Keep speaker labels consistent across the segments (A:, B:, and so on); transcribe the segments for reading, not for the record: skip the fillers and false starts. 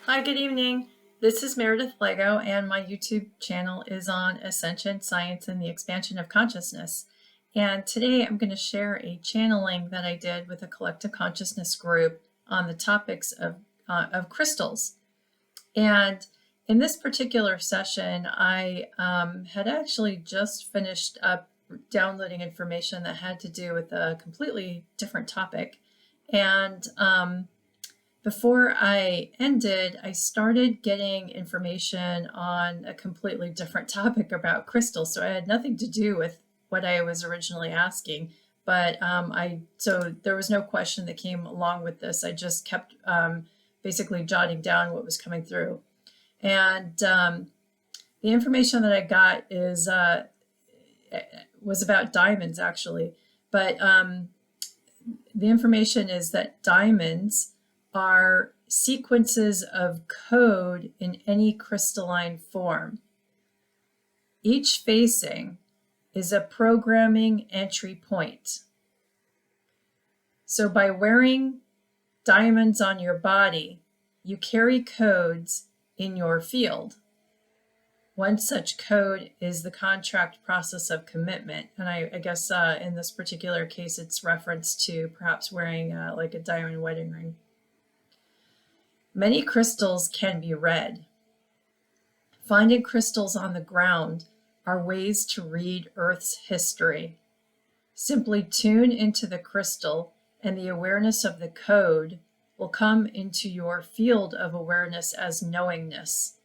A: Hi, good evening. This is Meredith Lego, and my YouTube channel is on Ascension, Science, and the Expansion of Consciousness. And today I'm going to share a channeling that I did with a collective consciousness group on the topics of crystals. And in this particular session, I had actually just finished up downloading information that had to do with a completely different topic. And before I ended, I started getting information on a completely different topic about crystals. So it had nothing to do with what I was originally asking. But so there was no question that came along with this. I just kept basically jotting down what was coming through. And the information that I got was about diamonds, actually. But the information is that diamonds are sequences of code in any crystalline form. Each facing is a programming entry point. So by wearing diamonds on your body, you carry codes in your field. One such code is the contract process of commitment. And I guess in this particular case, it's reference to perhaps wearing like a diamond wedding ring. Many crystals can be read. Finding crystals on the ground are ways to read Earth's history. Simply tune into the crystal, and the awareness of the code will come into your field of awareness as knowingness.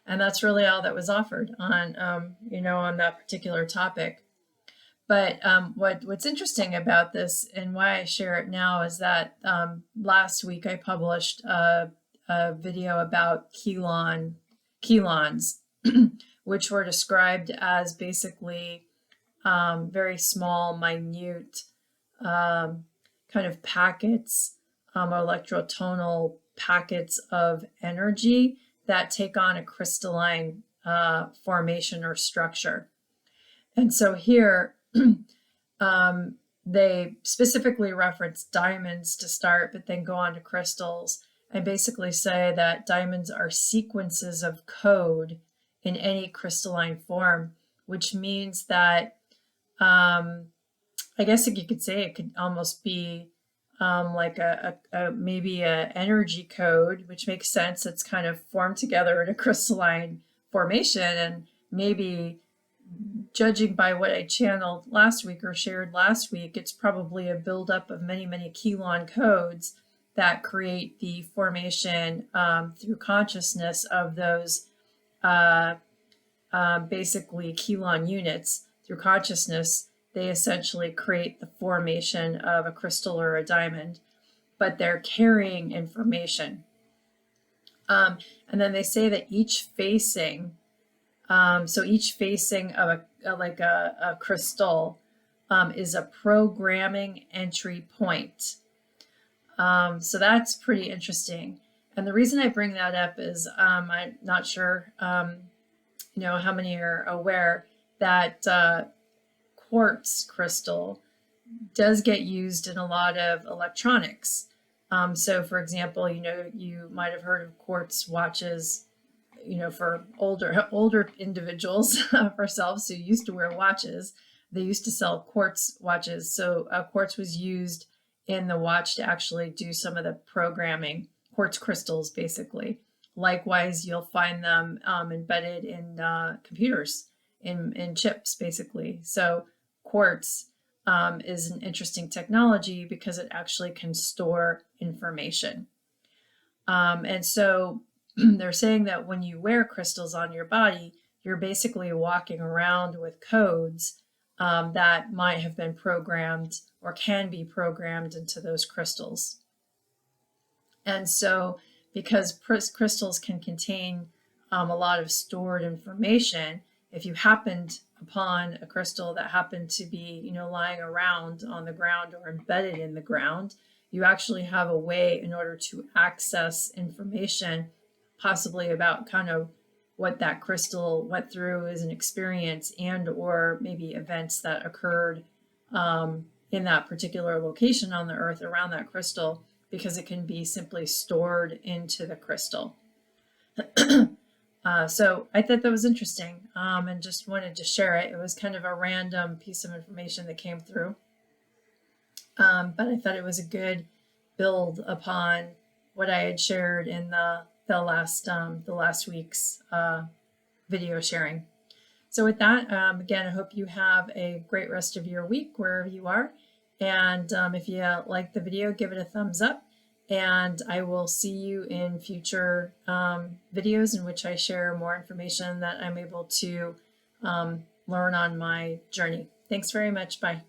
A: And that's really all that was offered on, on that particular topic. But what's interesting about this and why I share it now is that last week I published a video about chelons, which were described as basically very small, minute kind of packets, electrotonal packets of energy that take on a crystalline formation or structure. And so here, they specifically reference diamonds to start, but then go on to crystals and basically say that diamonds are sequences of code in any crystalline form, which means that I guess you could say it could almost be like maybe a energy code, which makes sense. It's kind of formed together in a crystalline formation, and maybe judging by what I channeled last week or shared last week, it's probably a buildup of many, many chelon codes that create the formation through consciousness of those basically chelon units. Through consciousness, they essentially create the formation of a crystal or a diamond, but they're carrying information. And then they say that each facing, so each facing of a crystal is a programming entry point. So that's pretty interesting. And the reason I bring that up is I'm not sure, how many are aware that quartz crystal does get used in a lot of electronics. So for example, you might have heard of quartz watches, for older individuals, for ourselves who used to wear watches. They used to sell quartz watches. So quartz was used in the watch to actually do some of the programming, quartz crystals, basically. Likewise, you'll find them embedded in computers, in chips, basically. So quartz is an interesting technology because it actually can store information. And so they're saying that when you wear crystals on your body, you're basically walking around with codes that might have been programmed or can be programmed into those crystals. And so because crystals can contain a lot of stored information, if you happened upon a crystal that happened to be, lying around on the ground or embedded in the ground, you actually have a way in order to access information, possibly about kind of what that crystal went through as an experience and or maybe events that occurred in that particular location on the earth around that crystal, because it can be simply stored into the crystal. So I thought that was interesting, and just wanted to share it. It was kind of a random piece of information that came through, but I thought it was a good build upon what I had shared in the last week's video sharing. So with that, again, I hope you have a great rest of your week wherever you are. And if you like the video, give it a thumbs up. And I will see you in future videos in which I share more information that I'm able to learn on my journey. Thanks very much. Bye.